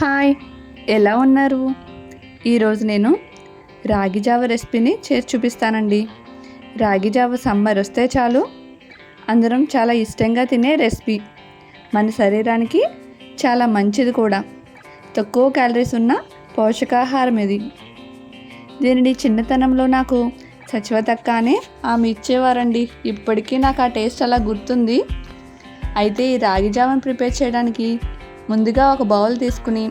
Hi, ఎలా ఉన్నారు? ఈరోజు నేను రాగి జావ రెసిపీని చేసి చూపిస్తానండి. రాగి జావ సమ్మర్ వస్తే చాలు అందరం చాలా ఇష్టంగా తినే రెసిపీ. మన శరీరానికి చాలా మంచిది కూడా. తక్కువ క్యాలరీస్ ఉన్న పోషకాహారం ఇది. దీనిని చిన్నతనంలో నాకు సచివతక్క అనే ఆమె ఇచ్చేవారండి. ఇప్పటికీ నాకు ఆ టేస్ట్ అలా గుర్తుంది. అయితే ఈ రాగి జావను ప్రిపేర్ చేయడానికి ముందుగా ఒక బౌల్ తీసుకుని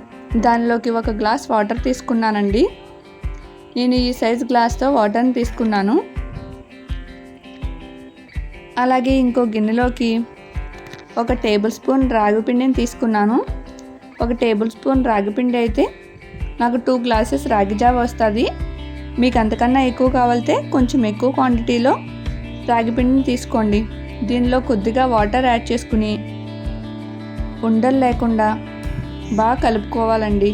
దానిలోకి ఒక గ్లాస్ వాటర్ తీసుకున్నానండి. నేను ఈ సైజ్ గ్లాస్తో వాటర్ని తీసుకున్నాను. అలాగే ఇంకో గిన్నెలోకి ఒక టేబుల్ స్పూన్ రాగి పిండిని తీసుకున్నాను. ఒక టేబుల్ స్పూన్ రాగి పిండి అయితే నాకు 2 గ్లాసెస్ రాగి జావ వస్తుంది. మీకు అంతకన్నా ఎక్కువ కావాలితే కొంచెం ఎక్కువ క్వాంటిటీలో రాగి పిండిని తీసుకోండి. దీనిలో కొద్దిగా వాటర్ యాడ్ చేసుకుని ఉండలు లేకుండా బాగా కలుపుకోవాలండి.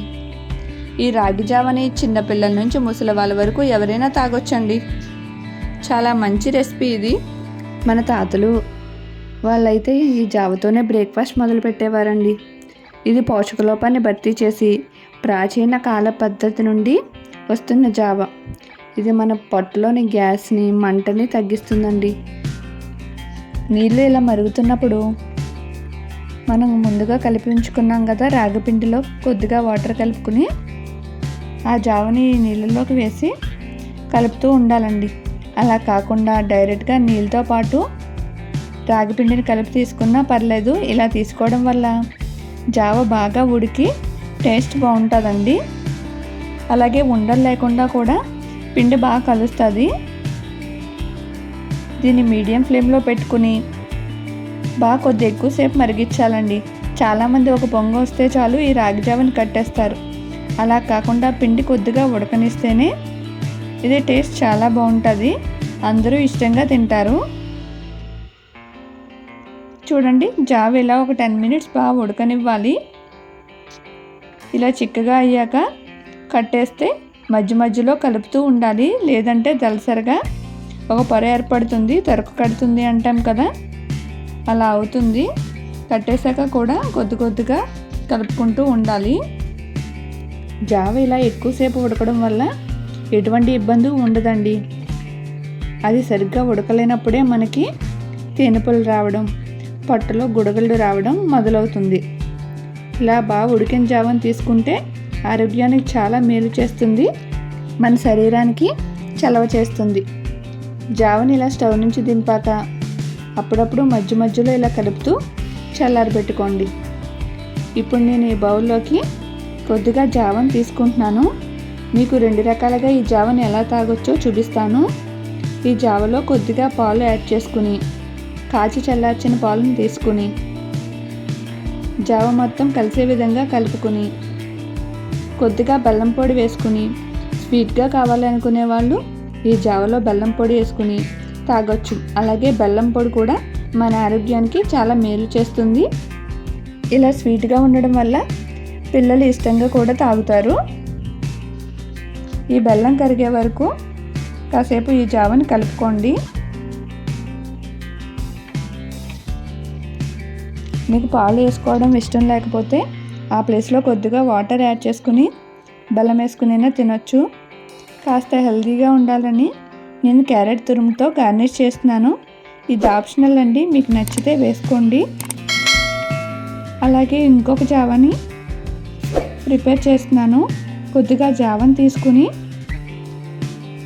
ఈ రాగి జావని చిన్నపిల్లల నుంచి ముసలి వాళ్ళ వరకు ఎవరైనా తాగొచ్చండి. చాలా మంచి రెసిపీ ఇది. మన తాతలు వాళ్ళైతే ఈ జావతోనే బ్రేక్ఫాస్ట్ మొదలు పెట్టేవారండి. ఇది పోషక లోపాన్ని భర్తీ చేసి ప్రాచీన కాల పద్ధతి నుండి వస్తున్న జావ. ఇది మన పొట్టలోని గ్యాస్ని మంటని తగ్గిస్తుందండి. నీళ్ళు ఇలా మరుగుతున్నప్పుడు మనం ముందుగా కలిపి ఉంచుకున్నాం కదా, రాగిపిండిలో కొద్దిగా వాటర్ కలుపుకుని ఆ జావని నీళ్ళలోకి వేసి కలుపుతూ ఉండాలండి. అలా కాకుండా డైరెక్ట్గా నీళ్ళతో పాటు రాగిపిండిని కలిపి తీసుకున్నా పర్లేదు. ఇలా తీసుకోవడం వల్ల జావ బాగా ఉడికి టేస్ట్ బాగుంటుందండి. అలాగే ఉండలు లేకుండా కూడా పిండి బాగా కలుస్తుంది. దీన్ని మీడియం ఫ్లేమ్లో పెట్టుకుని బాగా కొద్ది ఎక్కువసేపు మరిగించాలండి. చాలామంది ఒక పొంగు వస్తే చాలు ఈ రాగి జావని కట్టేస్తారు. అలా కాకుండా పిండి కొద్దిగా ఉడకనిస్తేనే ఇది టేస్ట్ చాలా బాగుంటుంది. అందరూ ఇష్టంగా తింటారు. చూడండి, జావ ఇలా ఒక 10 మినిట్స్ బాగా ఉడకనివ్వాలి. ఇలా చిక్కగా అయ్యాక కట్టేస్తే మధ్య మధ్యలో కలుపుతూ ఉండాలి. లేదంటే దలసరిగా ఒక పొర ఏర్పడుతుంది, తరుకు కడుతుంది అంటాం కదా, అలా అవుతుంది. కట్టేశాక కూడా కొద్ది కొద్దిగా కలుపుకుంటూ ఉండాలి. జావ ఇలా ఎక్కువసేపు ఉడకడం వల్ల ఎటువంటి ఇబ్బంది ఉండదండి. అది సరిగ్గా ఉడకలేనప్పుడే మనకి తేనెపొలు రావడం, పొట్టలో గుడగలు రావడం మొదలవుతుంది. ఇలా బాగా ఉడికిన జావని తీసుకుంటే ఆరోగ్యానికి చాలా మేలు చేస్తుంది, మన శరీరానికి చలవ చేస్తుంది. జావని ఇలా స్టవ్ నుంచి దింపాక అప్పుడప్పుడు మధ్య మధ్యలో ఇలా కలుపుతూ చల్లారబెట్టుకోండి. ఇప్పుడు నేను ఈ బౌల్లోకి కొద్దిగా జావని తీసుకుంటున్నాను. మీకు 2 రకాలుగా ఈ జావని ఎలా తాగొచ్చో చూపిస్తాను. ఈ జావలో కొద్దిగా పాలు యాడ్ చేసుకుని కాచి చల్లార్చిన పాలను తీసుకుని జావ మొత్తం కలిసే విధంగా కలుపుకుని కొద్దిగా బెల్లం పొడి వేసుకుని, స్వీట్గా కావాలనుకునే వాళ్ళు ఈ జావలో బెల్లం పొడి వేసుకుని తాగొచ్చు. అలాగే బెల్లం పొడి కూడా మన ఆరోగ్యానికి చాలా మేలు చేస్తుంది. ఇలా స్వీట్గా ఉండడం వల్ల పిల్లలు ఇష్టంగా కూడా తాగుతారు. ఈ బెల్లం కరిగే వరకు కాసేపు ఈ జావని కలుపుకోండి. మీకు పాలు వేసుకోవడం ఇష్టం లేకపోతే ఆ ప్లేస్లో కొద్దిగా వాటర్ యాడ్ చేసుకుని బెల్లం వేసుకునైనా తినొచ్చు. కాస్త హెల్తీగా ఉండాలని నేను క్యారెట్ తురుముతో గార్నిష్ చేస్తున్నాను. ఇది ఆప్షనల్ అండి, మీకు నచ్చితే వేసుకోండి. అలాగే ఇంకొక జావని ప్రిపేర్ చేస్తున్నాను. కొద్దిగా జావని తీసుకుని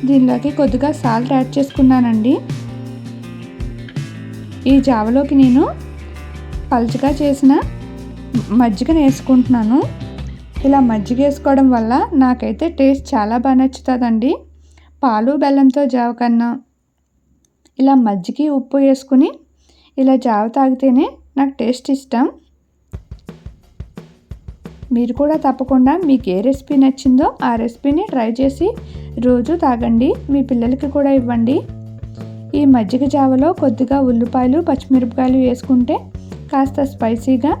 దీనిలోకి కొద్దిగా సాల్ట్ యాడ్ చేసుకున్నానండి. ఈ జావలోకి నేను పలుచగా చేసిన మజ్జిగను వేసుకుంటున్నాను. ఇలా మజ్జిగ వేసుకోవడం వల్ల నాకైతే టేస్ట్ చాలా బాగా నచ్చుతుందండి. పాలు బెల్లంతో జావ కన్నా ఇలా మజ్జిగ ఉప్పు వేసుకుని ఇలా జావ తాగితేనే నాకు టేస్ట్ ఇష్టం. మీరు కూడా తప్పకుండా మీకు ఏ రెసిపీ నచ్చిందో ఆ రెసిపీని ట్రై చేసి రోజు తాగండి, మీ పిల్లలకి కూడా ఇవ్వండి. ఈ మజ్జిగ జావలో కొద్దిగా ఉల్లిపాయలు పచ్చిమిరపకాయలు వేసుకుంటే కాస్త స్పైసీగా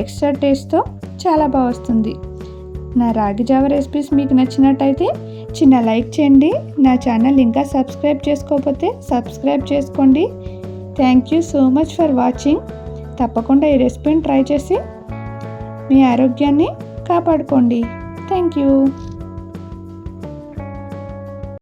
ఎక్స్ట్రా టేస్ట్తో చాలా బాగా వస్తుంది. నా రాగి జావ రెసిపీస్ మీకు నచ్చినట్టయితే చిన్న లైక్ చేయండి. నా ఛానల్ ఇంకా సబ్స్క్రైబ్ చేసుకోకపోతే సబ్స్క్రైబ్ చేసుకోండి. Thank you so much for watching. తప్పకుండా ఈ రెసిపీని ట్రై చేసి మీ ఆరోగ్యాన్ని కాపాడుకోండి. Thank you.